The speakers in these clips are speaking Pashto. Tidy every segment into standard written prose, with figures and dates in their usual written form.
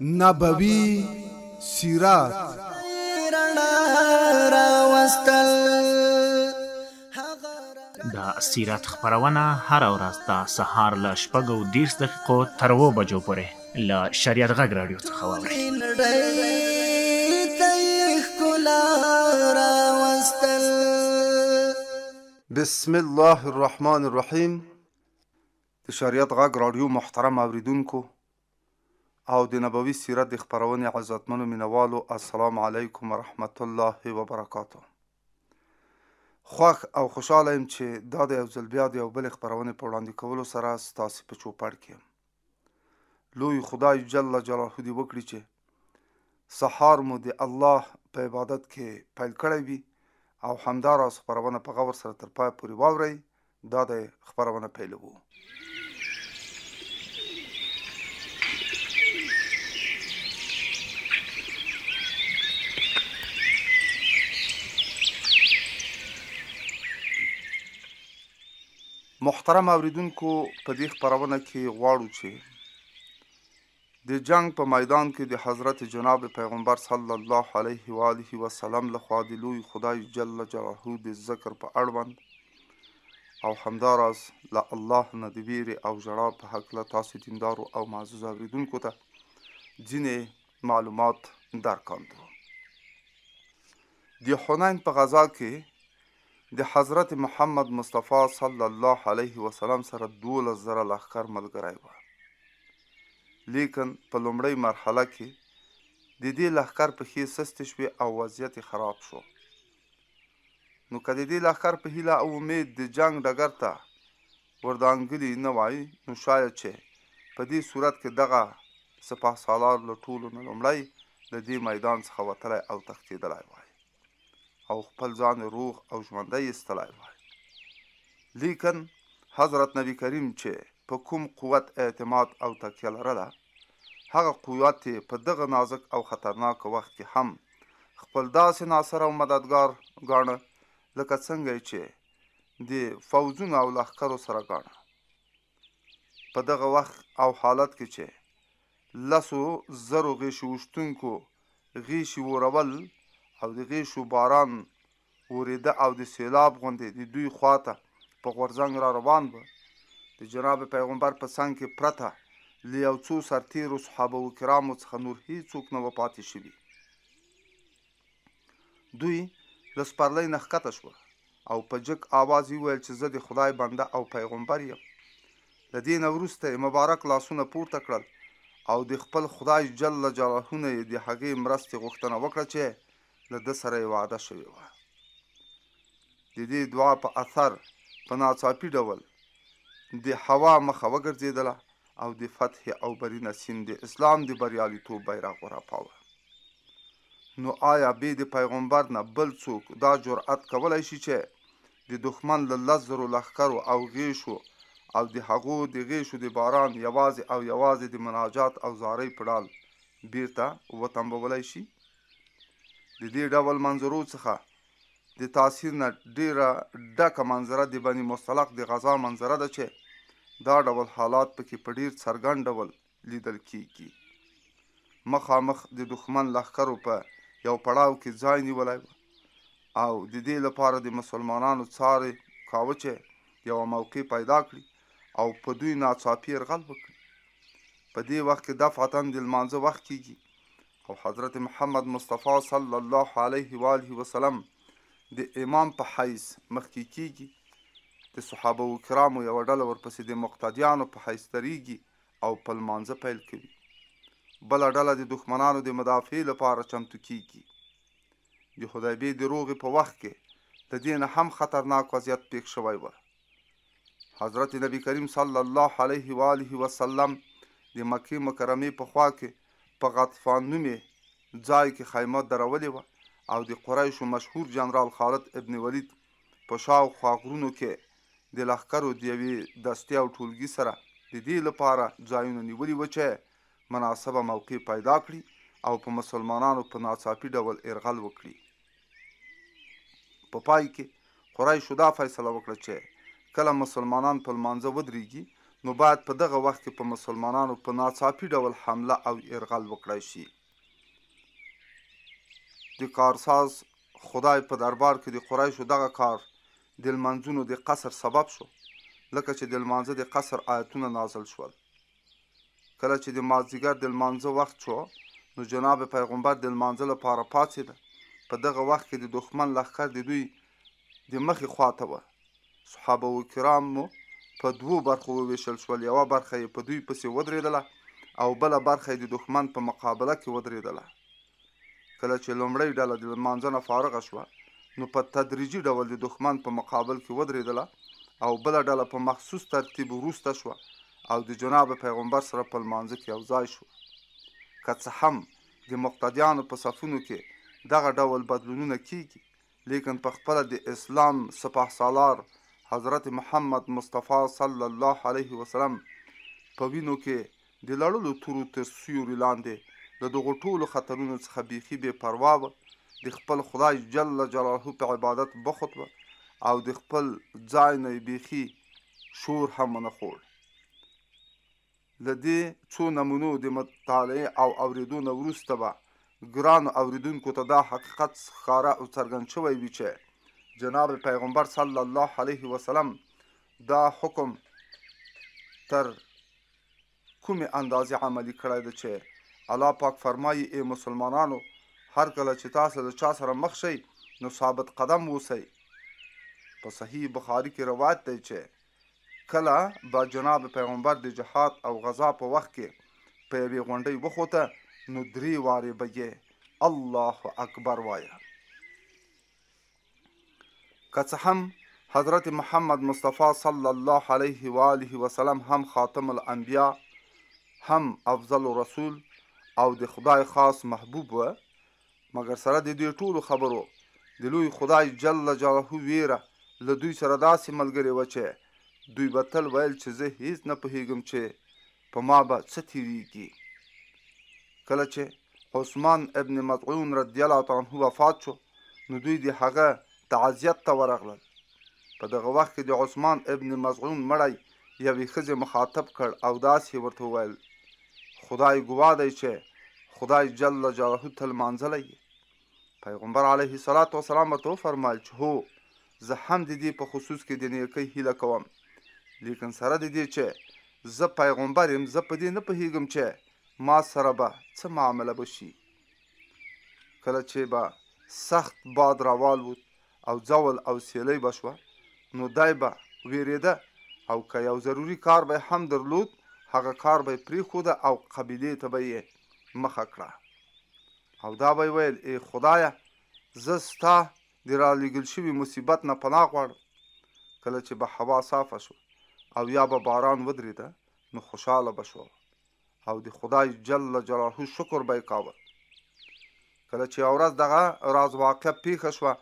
نبوي سیرات د سیرت خپرونه هره ورځ د سهار له 6:30 تر 7 بجو پورې له شریعت غږ راډیو څخه واورئ. بسم الله الرحمن الرحیم. د شریعت غږ راډیو محترم اوریدونکو او د نبوي سیرت د خپرونې عزتمنو مینوالو، السلام علیکم ورحمت الله وبرکاته. خوښ او خوشحاله یم چې دا د یو ځل بیا د یو بل خپرونې په وړاندې کولو سره ستاسې په چوپړ کې یم. لوی خدای جل جلاله دې وکړي چې سهار مو د الله په عبادت کې پیل کړی وي او همداراز خپرونه په غور سره تر پای پورې واورئ. دا د خپرونه پیلوو. محترم اوریدونکو، په دې خپرونه کې غواړو چې د جنگ په میدان کې د حضرت جناب پیغمبر صلی الله علیه و آله وسلم لخوا د لوی خدای جل جلاله د ذکر په اړوند او همداراز له الله نه د ویرې او ژړا په هکله تاسو دیندارو او معزز اوریدونکو ته ځینې معلومات درکاندو. د حنین په غزا کې د حضرت محمد مصطفی صلی الله علیه وسلم سره 12,000 لښکر ملګری و، لیکن په لومړۍ مرحله کې د دې لښکر پښې سستې شوې او وضعیت خراب شو. نو که د دې لښکر په هیله او امید د جنگ ډګر ته وردانګلي نه وای، نو شاید چې په دې صورت کې دغه سپاه سالار له ټولو نه لومړی له دې میدان څخه وتلی او تښتېدلی وای او خپل ځان روغ او ژوندی ایستلی وای. لیکن حضرت نبی کریم چې په کوم قوت اعتماد او تکیه لرله، هغه قوت یې په دغه نازک او خطرناک وخت کې هم خپل داسې ناصر او مددگار ګاڼه لکه څنګه چې د فوجونو او لښکرو سره ګاڼه. په دغه وخت او حالت کې چې 10,000 غیشي وشتونکو غیشي ورول او د غیشو باران وریده او د سیلاب غوندې د دوی خواته په غورځنګ را روان و، د جناب پیغمبر په څنګ کې پرته له یو څو سرتیرو صحابه و کرامو څخه نور هیڅوک نه و پاتې شوي. دوی له سپرلۍ نه ښکته شوه او په جګ آواز یې وویل چې زه د خدای بنده او پیغمبر یم. له دې نه وروسته یې مبارک لاسونه پورته کړل او د خپل خدای جل جلاله نه یې د هغې مرستې غوښتنه وکړه چې له ده سره یې وعده شوې وه. د دې دعا په اثر په ناڅاپي ډول د هوا مخه وګرځېدله او د فتح او بري سیند د اسلام د بریالیتوب بیرغ ورپاوه. نو آیا بې د پیغمبر نه بل څوک دا جرأت کولی شي چې د دښمن له 10,000 لښکرو او غیشو او د هغو د غیشو د باران یوازې او یوازې د مناجات او زارۍ په ډال بیرته وتمبولی شي؟ د دې ډول منظرو څخه د تاثیر نه ډیره ډکه منظره د بني مصطلق د غزا منظره ده چې دا ډول حالات پکې په ډیر څرګند ډول لیدل کیږي. مخامخ د دښمن لښکرو په یو پړاو کې ځای نیولی و او د دې لپاره د مسلمانانو څارې کاوه چې یوه موقع پیدا کړي او په دوی ناڅاپي یرغل وکړي. په دې وخت کې دفعتاً د لمانځه وخت کیږي او حضرت محمد مصطفی صلی الله علیه و آله وسلم د امام په حیث مخکې کیږي. د صحابه و کرامو یوه ډله ورپسې د مقتدیانو په حیث درېږي او په لمانځه پیل کوي. بله ډله د دښمنانو د مدافع لپاره چمتو کیږي. د حدیبیې د روغې په وخت کې د دې نه هم خطرناک وضعیت پیښ شوی و. حضرت نبی کریم صلی الله علیه و آله وسلم د مکې مکرمې په خوا کې په غطفان نومې ځای کې خیمه درولې وه او د قریشو مشهور جنرال خالد ابن ولید په شاوخوا غرونو کې د لښکرو د یوې دستې او ټولګي سره د دې لپاره ځایونه نیولي وه چې مناسبه موقع پیدا کړي او په مسلمانانو په ناڅاپي ډول یرغل وکړي. په پای کې قریشو دا فیصله وکړه چې کله مسلمانان په لمانځه ودرېږي نو باید په دغه وخت کې په مسلمانانو په ناڅاپي ډول حمله او یرغل وکړی شي. د کارساز خدای په دربار کې د قریشو دغه کار د لمانځونو د قصر سبب شو، لکه چې د لمانځه د قصر آیتونه نازل شول. کله چې د مازدیګر د لمانځه وخت شو نو جناب پیغمبر د لمانځه لپاره پاڅېده. په دغه وخت کې د دښمن لښکر د دوی د مخې خواته وه. صحابه و کرامو په دوو برخو وویشل شول، یوه برخه یې په دوی پسې ودرېدله او بله برخه یې د دښمن په مقابله کې ودرېدله. کله چې لومړۍ ډله د لمانځه نه فارغه شوه نو په تدریجي ډول د دښمن په مقابل کې ودرېدله او بله ډله په مخصوص ترتیب وروسته شوه او د جناب پیغمبر سره په لمانځه کې یو ځای شوه. که څه هم د مقتدیانو په صفونو کې دغه ډول بدلونونه کیږي، لیکن په خپله د اسلام سپاه سالار حضرت محمد مصطفی صلی الله علیه وسلم په وینو کې د لړلو تورو تر سیوري لاندې د دغو ټولو خطرونو څخه بیخي بې پروا وه. د خپل خدای جل جلاله په عبادت بخت وه او د خپل ځای نه یې بیخي شور هم ونه خوړ. له دې څو نمونو د مطالعې او اورېدو نه وروسته به ګرانو اورېدونکو ته دا حقیقت ښکاره او څرګند شوی وي چې جناب پیغمبر صلی الله علیه وسلم دا حکم تر کومې اندازې عملي کړی ده چې الله پاک فرمایي ای مسلمانانو هر کله چې تاسو د چا سره مخ شئ نو ثابت قدم اوسئ. په صحیح بخاري کې روایت دی چې کله به جناب پیغمبر د جهاد او غزا په وخت کې په یوې غونډۍ وخوته نو 3 وارې به یې الله اکبر وایه. که څه هم حضرت محمد مصطفی صلی الله علیه و آله وسلم هم خاتم الانبیا، هم افضل رسول او د خدای خاص محبوب و، مګر سره د دې ټولو خبرو د لوی خدای جل جلاله ویره له دوی سره داسې ملګرې وه چې دوی به تل ویل چې زه هیڅ نه پوهېږم چې په ما به څه تېرېږي. کله چې عثمان ابن مطعون رضی الله عنه وفات شو نو دوی د هغه تعزیت ته ورغلل. په دغه وخت کې د عثمان ابن مطعون مړی یوې ښځې مخاطب کړ او داسې ورته وویل خدای ګواه دی چې خدای جل جلاله ته لمانځلی یې. پیغمبر علیه الصلاة والسلام ورته وفرمایل چې هو زه هم د دې په خصوص کې د نیکۍ هیله کوم، لیکن سره د دې چې زه پیغمبر یم زه په دې نه پوهېږم چې ما سره به څه معامله بشي. کله چې به سخت باد راوالوت او ځول او سیلۍ به شوه نو دی به ویرېده او که یو ضروري کار به هم درلود هغه کار به یې پرېښوده او قبیلې ته به یې مخه کړه او دا به یې ویل ای خدایه زه ستا د رالېږل شوي مصیبت نه پناه غواړم. کله چې به هوا صافه شو او یا به باران ودرېده نو خوشحاله به شو او د خدای جل جلاله شکر به یې کاوه. کله چې یو ورځ دغه راز واقع پیښه شوه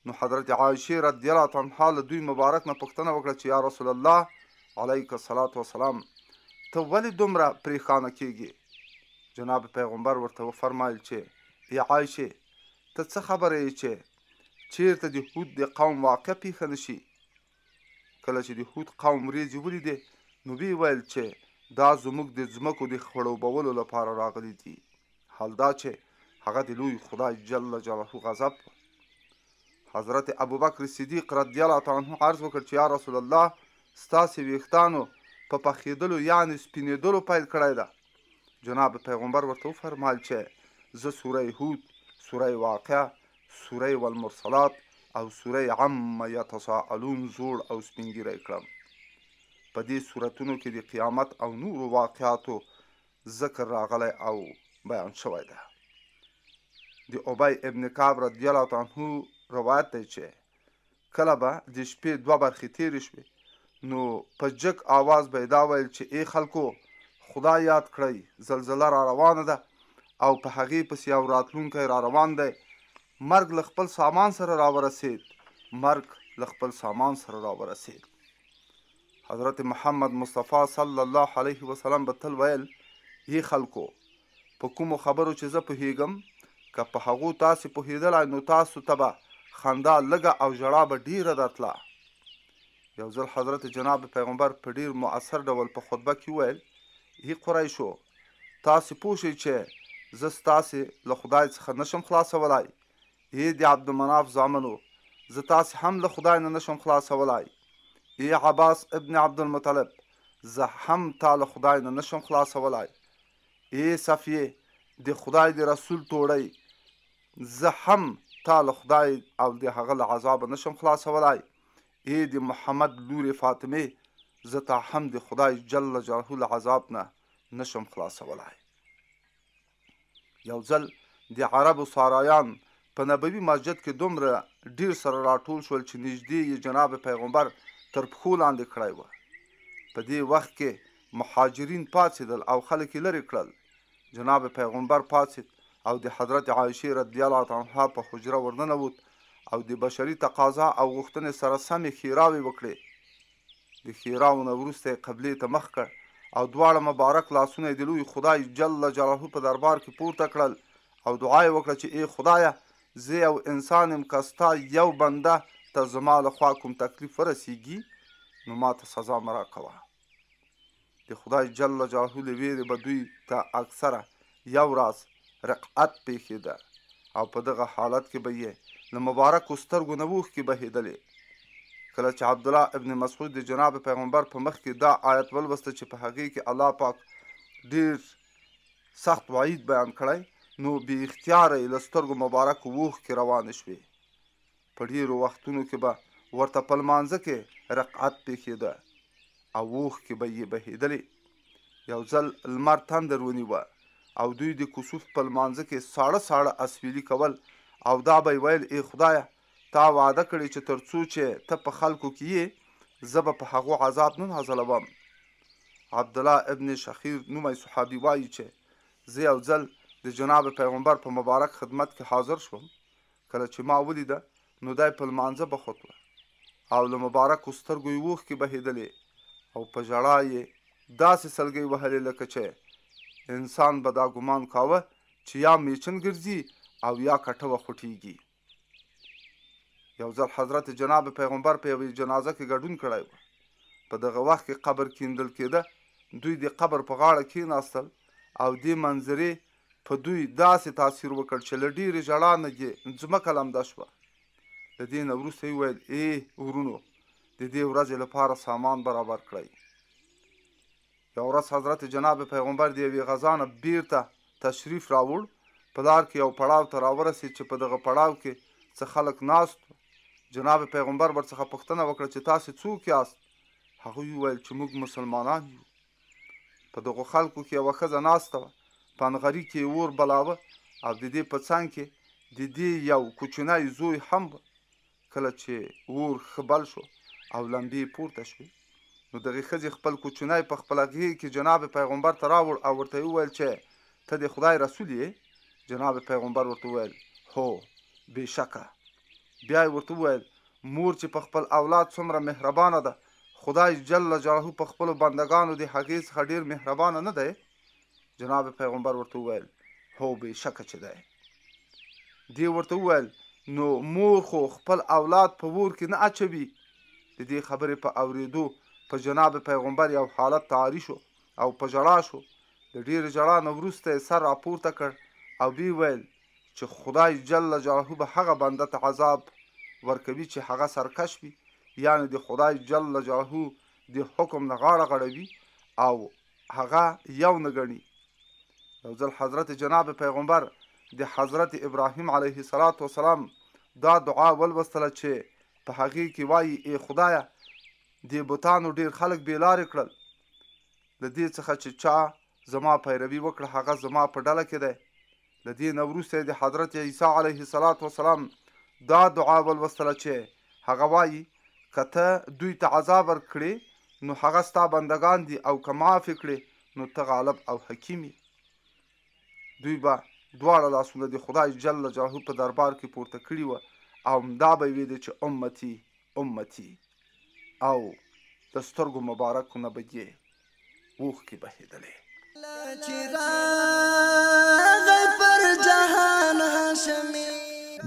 نو حضرت عایشې رضی الله عنها له دوی مبارک نه پوښتنه وکړه چې یا رسول الله علیک الصلاة والسلام ته ولې دومره پریښانه کېږې؟ جناب پیغمبر ورته وفرمایل چې ای عایشې ته څه خبره یې چې چیرته د هود د قوم واقع پیښه نه شي؟ کله چې د هود قوم وریځې ولیدې نو ویې ویل چې دا زموږ د ځمکو د خړوبولو لپاره راغلي دي، حال دا چې هغه د لوی خدای جل جلاله غضب. حضرت ابوبکر صدیق رضی الله عنه عرض وکړ چې یا رسول الله ستاسې ویښتانو په پخېدلو یعنې سپینېدلو پیل کړی ده. جناب پیغمبر ورته وفرمایل چې زه سوره هود، سوره واقعه، سوره والمرسلات او سوره عم یتساءلون زوړ او سپینګیری کړم. په دې سورتونو کې د قیامت او نورو واقعاتو ذکر راغلی او بیان شوی ده. د ابی ابن کعب رضی الله عنه روایت دی چې کله به د شپې 2 برخې تېرې شوې نو په جګ آواز به یې دا ویل چې ای خلکو خدای یاد کړئ زلزله را روانه ده او په هغې پسې یو راتلونکی را روان دی. مرګ له خپل سامان سره راورسېد، مرګ له خپل سامان سره راورسېد. حضرت محمد مصطفی صلی الله علیه وسلم به تل ویل ای خلکو په کومو خبرو چې زه پوهېږم که په هغو تاسې پوهېدلی نو تاسو ته به خندا لږه او ژړا به ډېره درتله. یو ځل حضرت جناب پیغمبر په ډیر مؤثر ډول په خطبه کې وویل ای قریشو تاسې پوه شئ چې زه ستاسې له خدای څخه نشم خلاصولی ای د عبدالمناف زامنو زه تاسې هم له خدای نه نشم خلاصولی ای عباس ابن عبدالمطلب زه هم تا له خدای نه نشم خلاصولی ای صفیه د خدای د رسول توړی زه هم تا له خدای او د هغه له عذابه نشم خلاصولی ای د محمد لورې فاطمې زه تا هم د خدای جل جلاله له عذاب نه نشم خلاصولی یو ځل د عربو سارایان په نبوي مسجد کې دومره ډیر سره راټول شول چې نږدې یې جناب پیغمبر تر پښو لاندې کړی و په دې وخت کې مهاجرین پاڅېدل او خلک یې لرې کړل جناب پیغمبر پاڅېد او د حضرت عایشې رضی الله عنها په حجره ورننوت او د بشري تقاضا او غوښتنې سره سمې ښېراوې وکړې د ښېراو نه وروسته یې قبلې ته مخ کړ او دواړه مبارک لاسونه یې د لوی خدای جل جلاله په دربار کې پورته کړل او دعا یې وکړه چې ای خدایه زه یو انسان یم که ستا یو بنده ته زما لخوا کوم تکلیف ورسیږي نو ما ته سزا مه راکوه د خدای جل جلاله له ویرې به دوی ته اکثره یو راز رقعت پیښېده او په دغه حالت کې به یې له مبارکو سترګو نه اوښکې بهېدلې کله چې عبدالله ابن مسعود د جناب پیغمبر په مخ کې دا آیت ولوسته چې په هغې کې الله پاک ډېر سخت وعید بیان کړی نو بې اختیاره یې له سترګو مبارکو اوښکې روانې شوې په ډېرو وختونو کې به ورته په لمانځه کې رقعت پیښېده او اوښکې به یې بهېدلې یو ځل لمر تندر ونیوه او دوی د کسوف په لمانځه کې ساړه ساړه اسویلي کول او دا به یې ویل ای خدایه تا وعده کړې چې تر څو چې ته په خلکو کې یې زه به په هغو عذاب نه نازلوم عبدالله ابن شخیر نومی صحابي وایي چې زه یو ځل د جناب پیغمبر په مبارک خدمت کې حاضر شوم کله چې ما ولیده نو دی په لمانځه بخوت و او له مبارکو سترګو یې اوښکې بهېدلې او په ژړا یې داسې سلګۍ وهلې لکه چې انسان به دا ګمان کاوه چې یا میچن ګرځي او یا کټوه خوټیږي یو ځل حضرت جناب پیغمبر په یوې جنازه کې ګډون کړی و په دغه وخت کې قبر کیندل کېده دوی د قبر په غاړه کېناستل او دې منظرې په دوی داسې تاثیر وکړ چې له ډېرې ژړا نه یې ځمکه لمده شوه د دې نه وروسته یې وویل ای ورونو د دې ورځې لپاره سامان برابر کړئ یو ورځ حضرت جناب پیغمبر د یوې غذا نه بیرته تشریف راوړ په لار کې یو پړاو ته راورسېد چې په دغه پړاو کې څه خلک ناست جناب پیغمبر ورڅخه پوښتنه وکړه چې تاسې څوک یاست هغوی وویل چې موږ مسلمانان یو په دغو خلکو کې یوه ښځه ناسته وه په انغري کې یې اور بلاوه او د دې په څنګ کې د دې یو کوچنی زوی هم و کله چې اور ښه بل شو او لمبې پورته شوې نو دغې ښځې خپل کوچنی په خپله غېږ کې جناب پیغمبر ته راوړ او ورته یې وویل چې ته د خدای رسول یې جناب پیغمبر ورته وویل هو بېشکه بیا یې ورته وویل مور چې په خپل اولاد څومره مهربانه ده خدای جل جلاله په خپلو بندګانو د هغې څخه ډېر مهربانه نه دی جناب پیغمبر ورته وویل هو بېشکه چې دی دې ورته وویل نو مور خو خپل اولاد په اور کې نه اچوي د دې خبرې په اورېدو په جناب پیغمبر یو حالت تعاری شو او په ژړا شو د ډېرې ژړا نه وروسته یې سر راپورته کړ او بیا ویل چې خدای جل جلاله به هغه بنده ته عذاب ورکوي چې هغه سرکش وي یعنی د خدای جل جلاله د حکم نه غاړه غړوي او هغه یو نه ګڼي یو ځل حضرت جناب پیغمبر د حضرت ابراهیم علیه السلام دا دعا ولوستله چې په هغې کې وایي ای خدایه د بوتانو ډېر خلک بېلارې کړل د دې څخه چې چا زما پیروي وکړه هغه زما په ډله کې دی د دې نه وروسته د حضرت عیسی علیه السلام دا دعا ولوستله چې هغه وایي که ته دوی ته عذاب ورکړې نو هغه ستا بندګان دي او که معافې کړې نو ته غالب او حکیم یې دوی به دواړه لاسونه د خدای جل جلاله په دربار کې پورته کړي وه او دا به یې ویلې چې امتي امتي او د سترګو مبارکو نه به یې اوښکې بهېدلې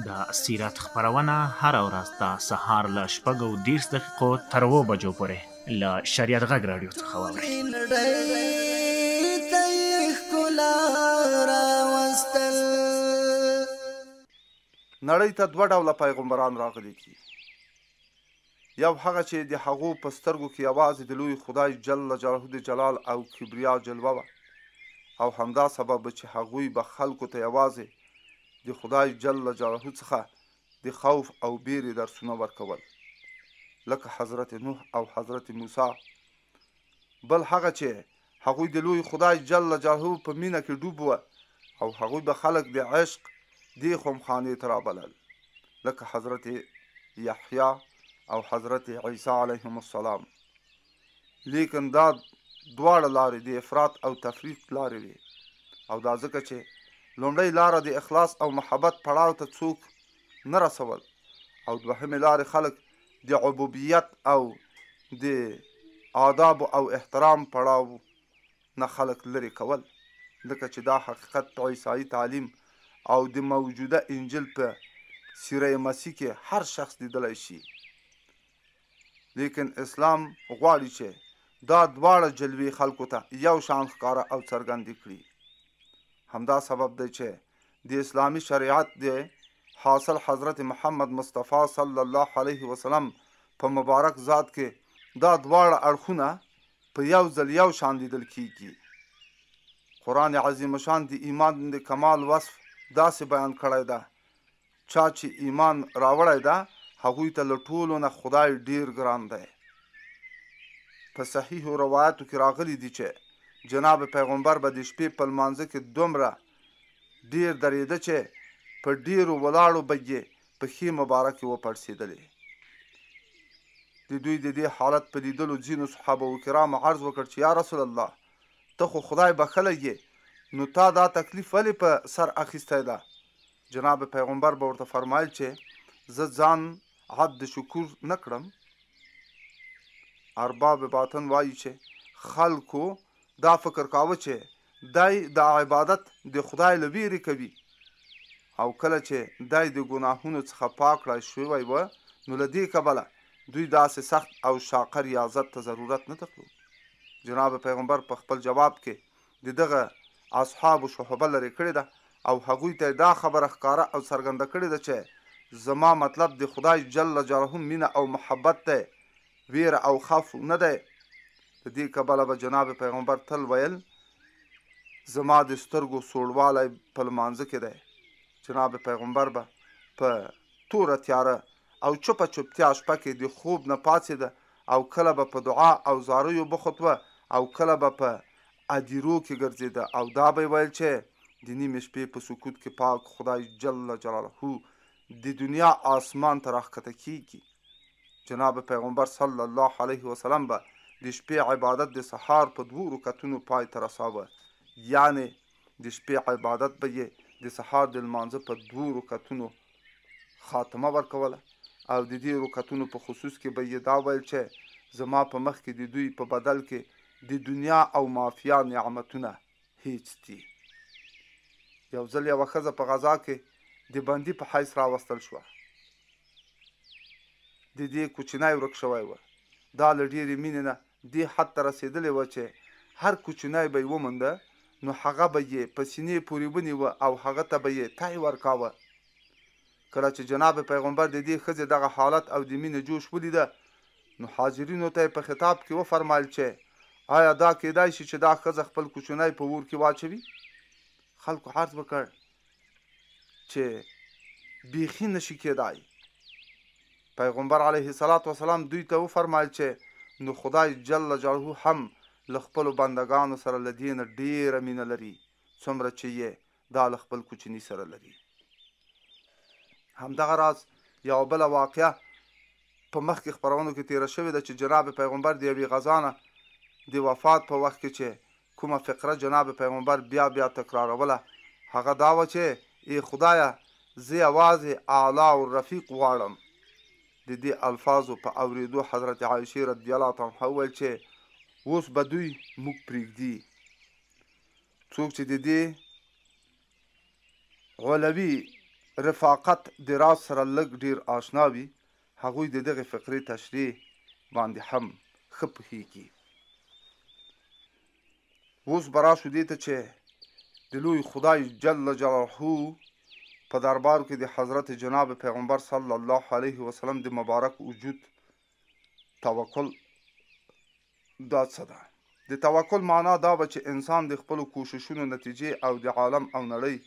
د سیرت خپرونه هره ورځ د سهار له 6:30 تر 7 بجو پورې له شریعت غږ راډیو څخه واورئ. نړۍ ته 2 ډوله پیغمبران راغلي دي. یو هغه چې د هغو په سترګو کې یوازې د لوی خدای جل جلاله د جلال او کبریا جلوه وه، او همدا سبب چې هغوی به خلکو ته یوازې د خدای جل جلاله څخه د خوف او بیرې درسونه ورکول، لکه حضرت نوح او حضرت موسی. بل هغه چې هغوی د لوی خدای جل جلاله په مینه کې ډوب وه، او هغوی به خلک د عشق دې خمخانې ته رابلل، لکه حضرت یحیی او حضرت عیسی علیهم السلام. لیکن دا دواړه لارې د افراط او تفریط لارې وي، او دا ځکه چې لومړۍ لاره د اخلاص او محبت پړاو ته څوک نه رسول، او دوهمې لارې خلک د عبودیت او د آداب او احترام پړاو نه خلک لرې کول، لکه چې دا حقیقت په عیسائی تعلیم او د موجوده انجیل په سیره مسیح کې هر شخص لیدلی شي. لیکن اسلام غواړي چې دا دواړه جلوې خلکو ته یو شان ښکاره او څرګندې کړي. همدا سبب دی چې د اسلامي شریعت د حاصل حضرت محمد مصطفی صلی الله علیه وسلم په مبارک ذات کې دا دواړه اړخونه په یو ځل یو شان لیدل کیږي. قرآن عظیم شان د ایمان د کمال وصف داسې بیان کړی ده: چا چې ایمان راوړی ده هغوی ته له ټولو نه خدای ډیر ګران دی. په صحیحو روایاتو کې راغلی دي چې جناب پیغمبر به د شپې په لمانځه کې دومره ډیر درېده چې په ډیرو ولاړو به یې پښې مبارکې وپړسېدلې. د دوی د دې حالت په لیدلو ځینو صحابه کرامو عرض وکړ چې یا رسول الله، ته خو خدای بخلی یې، نو تا دا تکلیف ولې په سر اخیستی ده؟ جناب پیغمبر به ورته فرمایل چې زه ځان عبد شکور نه کړم. ارباب باطن وایي چې خلکو دا فکر کاوه چې دای دا عبادت د خدای له ویرې کوي، او کله چې دای د ګناهونو څخه پاک کړای شوی و، نو له دې کبله دوی داسې سخت او شاقه ریاضت ته ضرورت نه درلود. جناب پیغمبر په خپل جواب کې د دغه اصحابو شهبه لرې کړې ده، او هغوی ته دا خبره ښکاره او څرګنده کړې ده چې زما مطلب د خدای جل جلاله مینه او محبت دی، ویره او خوف نه دی. د دې کبله به جناب پیغمبر تل ویل زما د سترګو سوړوالی په لمانځه کې دی. جناب پیغمبر به په توره تیاره او چوپه چوپتیا شپه کې د خوب نه پاڅېده، او کله به په دعا او زاریو بخت و، او کله به په ادیرو کې ګرځېده، او دا به ویل چې د نیمې شپې په سکوت کې پاک خدای جل جلاله د دنیا آسمان ته راښکته کیږي. جناب پیغمبر صلی الله علیه وسلم به د شپې عبادت د سهار په 2 رکعتونو پای ته رساوه، یعنی د شپې عبادت به یې د سهار د لمانځه په 2 رکعتونو خاتمه ورکوله، او د دې رکعتونو په خصوص کې به یې دا ویل چې زما په مخ کې د دوی په بدل کې د دنیا او مافیا نعمتونه هیڅ دي. یو ځل یوه ښځه په غزا کې د بندي په حیث راوستل شوه. د دې کوچنی ورک شوی و. دا له ډېرې مینې نه دې حد ته رسېدلی وه چې هر کوچنی به یې ومونده نو هغه به یې په سینې پورې ونیوه او هغه ته به یې تای ورکاوه. کله چې جناب پیغمبر د دې ښځې دغه حالت او د مینې جوش ولیده، نو حاضرینو ته یې په خطاب کې وفرمایل چې آیا دا کیدای شي چې دا ښځه خپل کوچنی په اور کې واچوي؟ خلکو عرض وکړ چې بیخي نشي کېدای. پیغمبر علیه السلام دوی ته وفرمایل چې نو خدای جل جلاله هم له خپلو بندګانو سره له دې نه ډېره مینه لري څومره چې یې دا له خپل کوچني سره لري. همدغه راز یوه بله واقعه په مخکې خپرونو کې تېره شوې ده چې جناب پیغمبر د یوې غزا نه د وفات په وخت کې چې کومه فقره جناب پیغمبر بیا بیا تکراروله، هغه دا وه چې ای خدایه، زه یوازې اعلی الرفیق غواړم. د دې الفاظو په اورېدو حضرت عایشې رضی الله عنها وویل چې اوس به دوی موږ پرېږدي. څوک چې د دې علوي رفاقت د راز سره لږ ډیر آشنا وي هغوی د دغې فقرې تشریح باندې هم ښه پوهیږي. اوس به راشو دې ته چې د لوی خدای جل جلاله په دربار کې د حضرت جناب پیغمبر صلی الله علیه وسلم د مبارک وجود توکل دا څه ده؟ د توکل معنا دا به چې انسان د خپلو کوششونو نتیجې او د عالم او نړۍ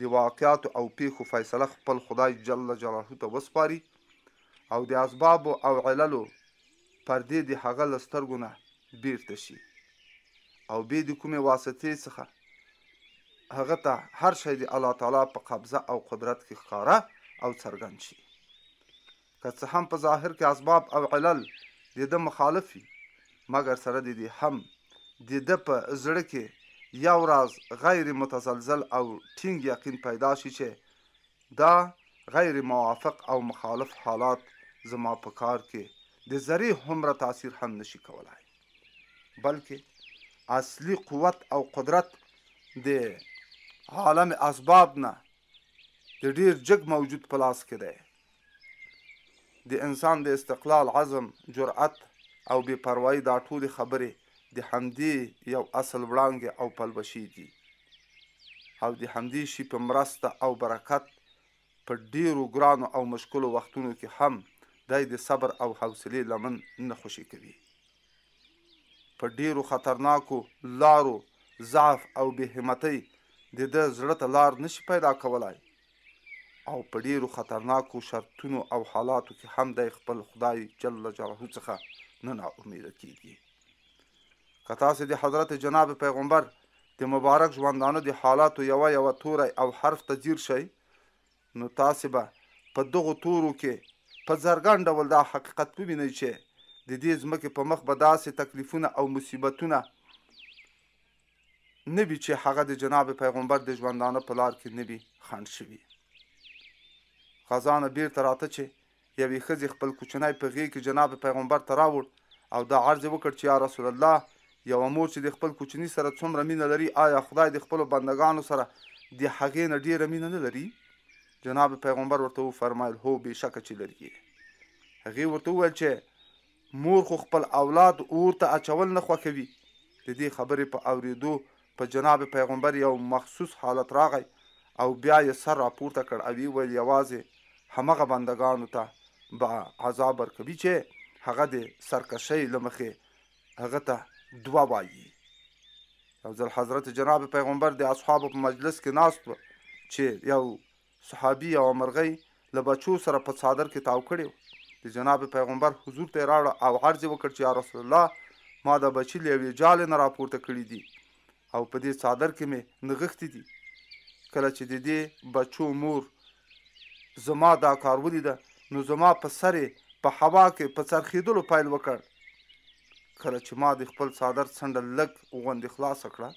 د واقعاتو او پیښو فیصله خپل خدای جل جلاله ته وسپاري او د اسبابو او عللو پردې د هغه له سترګو نه بیرته شي او بې د کومې واسطې څخه هغه ته هر شی د الله تعالی په قبضه او قدرت کې ښکاره او څرګند شي. که څه هم په ظاهر کې اسباب او علل د ده مخالف وي مګر سره د دې هم د ده په زړه کې یو راز غیر متزلزل او ټینګ یقین پیدا شي چې دا غیر موافق او مخالف حالات زما په کار کې د ذرې هومره تاثیر هم نشي کولای بلکې اصلي قوت او قدرت د عالم اسباب نه د ډیر جګ موجود په لاس کې دی. د انسان د استقلال عزم جرأت او بې پروایي دا ټولې خبرې د همدې یو اصل وړانګې او پلوشې دي او د همدې شي په مرسته او برکت په ډیرو ګرانو او مشکلو وختونو کې هم دی د صبر او حوصلې لمن نه خوشي کوي. په ډیرو خطرناکو لارو ضعف او بې همتۍ د ده زړه ته لار نشي پیدا کولای او په ډیرو خطرناکو شرطونو او حالاتو کې هم دی خپل خدای جل جلاله څخه نه ناامیده کیږي. که تاسې د حضرت جناب پیغمبر د مبارک ژوندانه د حالاتو یوه توری او حرف ته ځیر شئ نو تاسې به په دغو تورو کې په څرګند ډول دا حقیقت ووینئ چې د دې ځمکې په مخ به داسې تکلیفونه او مصیبتونه نه وي چې هغه د جناب پیغمبر د ژوندانه په لار کې نه وي خنډ شوي. خزانه بیرته راته چې یوې ښځې خپل کوچنی په غېږ کې جناب پیغمبر ته راوړ او دا عرض یې وکړ چې یا رسول الله یوه مور چې د خپل کوچني سره څومره مینه لري آیا خدای د خپلو بندګانو سره د هغې نه ډېره مینه نه لري؟ جناب پیغمبر ورته وفرمایل هو بېشکه چې لري. هغې ورته وویل چې مور خو خپل اولاد اور ته اچول نه خوښوي. د دې خبرې په اورېدو په جناب پیغمبر یو مخصوص حالت راغی او بیا یې سر راپورته کړ او ویل یوازې همغه بندګانو ته به عذاب ورکوي چې هغه د سرکشۍ له مخې هغه ته دعا وایي. یو ځل حضرت جناب پیغمبر د اصحابو په مجلس کې ناست و چې یو صحابي او مرغۍ له بچو سره په څادر کې تاو کړی و. د جناب پیغمبر حضور ته یې راوړه او عرض یې وکړ چې یا رسول الله ما دا بچي له یوې جالې نه راپورته کړي دي او په دې څادر کې مې نغښتي دي. کله چې د دې بچو مور زما دا کار ولیده نو زما په سر په هوا کې په څرخېدلو پیل وکړ. کله چې ما د خپل څادر څنډه لږ غوندې خلاصه کړه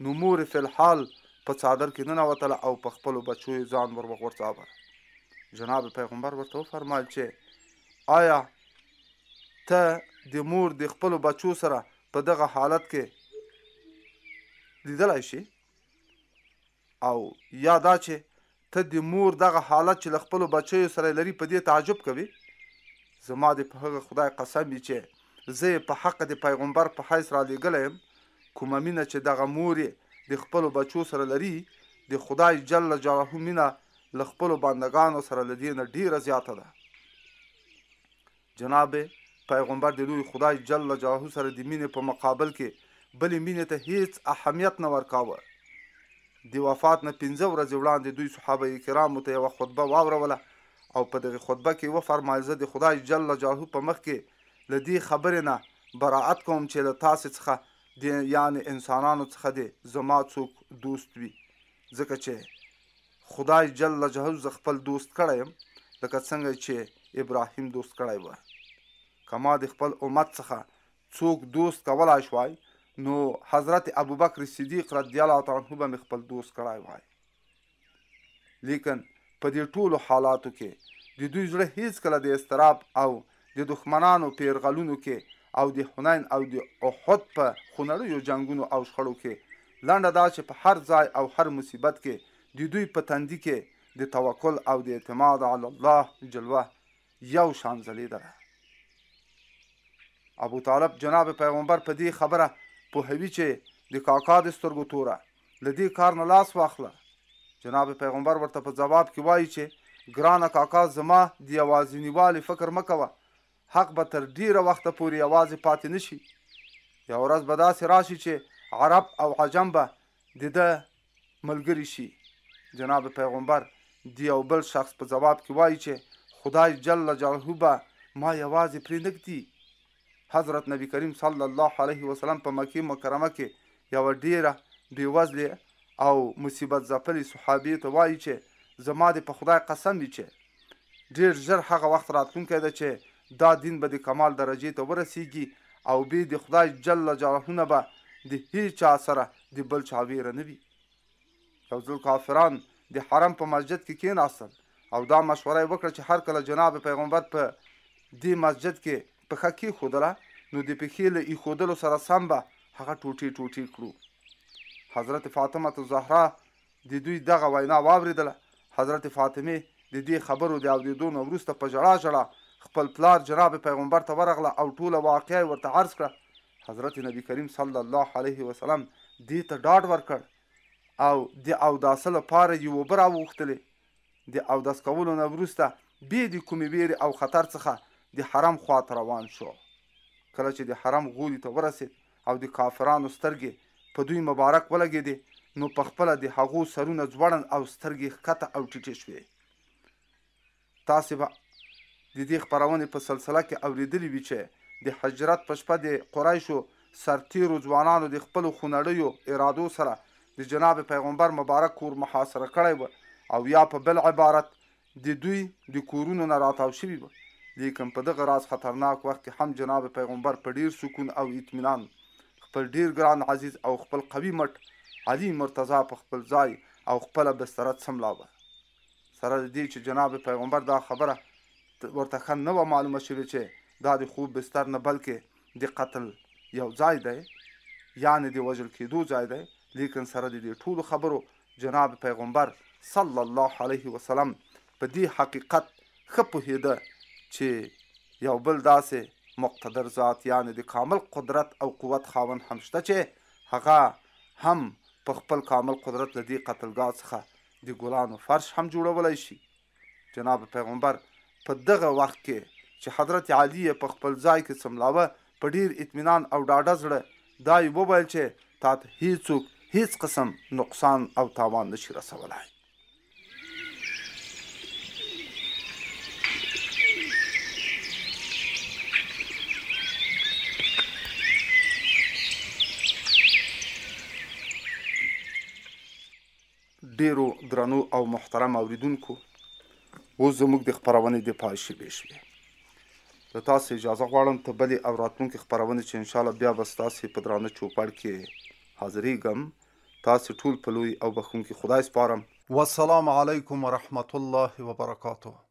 نو مور فی الحال په څادر کې ننوتله او په خپلو بچو یې ځان ور وغورځاوه. جناب پیغمبر ورته وفرمایل چې آیا ته د مور د خپلو بچو سره په دغه حالت کې لیدلی شي او یا دا چې ته د مور دغه حالت چې له خپلو بچیو سره لري په دې تعجب کوي؟ زما د په هغه خدای قسم وي چې زه یې په حق د پیغمبر په حیث را لېږلی یم کومه مینه چې دغه مور یې د خپلو بچو سره لري د خدای جل جلاله مینه له خپلو بندګانو سره له دې نه ډېره زیاته ده. جناب پیغمبر د لوی خدای جل جلاله سره د مینې په مقابل کې بلې مینې ته هیڅ اهمیت نه ورکاوه. د وفات نه 15 ورځې وړاندې دوی صحابه کرامو ته یوه خطبه واوروله او په دغې خطبه کې وفرمایل زه د خدای جل جلاله په مخ کې له دې خبرې نه براعت کوم چې له تاسې څخه د یعنې انسانانو څخه د زما څوک دوست وي ځکه چې خدای جل جلاله زه خپل دوست کړی یم لکه څنګه چې ابراهیم دوست کړی و. که ما د خپل امت څخه څوک دوست کولای شوای نو حضرت ابوبکر صدیق رضی الله تعالی عنه به مې خپل دوست کړی وای. لیکن په دې ټولو حالاتو کې د دوی زړه هیڅکله د اضطراب او د دښمنانو په یرغلونو کې او د حنین او د احد په خونړیو جنګونو او شخړو کې لنډه دا چې په هر ځای او هر مصیبت کې د دوی په تندي کې د توکل او د اعتماد علی الله جلوه یو شان ځلېدله. ابو طالب جناب پیغمبر په دې خبره پوهوي چې د کاکا د سترګو توره له دې کار نه لاس واخله. جناب پیغمبر ورته په جواب کې وایي چې ګرانه کاکا زما د یوازینیوالي فکر مه کوه، حق به تر ډیره وخته پورې یوازې پاتې نشي. یو ورځ به داسې راشي چې عرب او عجم به د ده ملګري شي. جناب پیغمبر د یو بل شخص په جواب کې وایي چې خدای جل جلاله به ما یوازې پرې نږدي. حضرت نبی کریم صلی الله علیه وسلم په مکې مکرمه کې یوه ډیره بېوزلې او مصیبت ځپلې صحابې ته وایي چې زما د په خدای قسم وي چې ډېر ژر هغه وخت راتلونکی ده چې دا دین به د کمال درجې ته ورسیږي او بې د خدای جل جلاله نه به د هیچ چا سره د بل چا ویره نه وي. یو ځل کافران د حرم په مسجد کې کېناستل او دا مشوره یې وکړه چې هر کله جناب پیغمبر په دې مسجد کې پښه کېښودله نو د پښې له ایښودلو سره سم به هغه ټوټې ټوټې کړو. حضرت فاطمه زهرا د دوی دغه وینا واورېدله. حضرت فاطمه د دې خبرو د اورېدو نه وروسته په ژړا ژړا خپل پلار جناب پیغمبر ته ورغله او ټوله واقعه یې ورته عرض کړه. حضرت نبی کریم صلی الله علیه وسلم دې ته ډاډ ورکړ او د اوداسه لپاره یې اوبه راوغوښتلې. د اودس کولو نه وروسته بې د کومې ویرې او خطر څخه د حرم خواته روان شو. کله چې د حرم غولي ته ورسېد او د کافرانو سترګې په دوی مبارک ولګېدې نو په خپله د هغو سرونه ځوړند او سترګې ښکته او ټیټې شوې. تاسې به د دې خپرونې په سلسله کې اورېدلي وي چې د هجرت په شپه د قریشو سرتیرو ځوانانو د خپلو خونړیو ارادو سره د جناب پیغمبر مبارک کور محاصره کړی و او یا په بل عبارت د دوی د کورونو نه راتاو شوي و. لیکن په دغه راز خطرناک وخت کې هم جناب پیغمبر په ډیر سکون او اطمینان خپل ډیر ګران عزیز او خپل قوي مټ علي مرتضی په خپل ځای او خپله بستره څملاوه. سره د دې چې جناب پیغمبر دا خبره ورته ښه نه وه معلومه شوې چې دا د خوب بستر نه بلکې د قتل یو ځای دی، یعنې د وژل کېدو ځای دی. لیکن سره د دې ټولو خبرو جناب پیغمبر صلی الله علیه وسلم په دې حقیقت ښه پوهېده چې یو بل داسې مقتدر ذات یعنې د کامل قدرت او قوت خاوند هم شته چې هغه هم په خپل کامل قدرت له دې قتلګاه څخه د ګلانو فرش هم جوړولی شي. جناب پیغمبر په دغه وخت کې چې حضرت علي په خپل ځای کې څملاوه په ډیر اطمینان او ډاډه زړه دا یې وویل چې تا ته هیڅوک هیڅ قسم نقصان او تاوان نشي رسولی. ډیرو درنو او محترم اوریدونکو، اوس زموږ د خپرونې د پای شیبې شوې. له تاسو اجازه غواړم ته بلې او راتلونکې خپرونې چې انشاءالله بیا به ستاسې په درانه چوپړ کې حاضرېږم، تاسې ټول په لوی او بخښونکي خدای سپارم. والسلام علیکم ورحمة الله وبرکاته.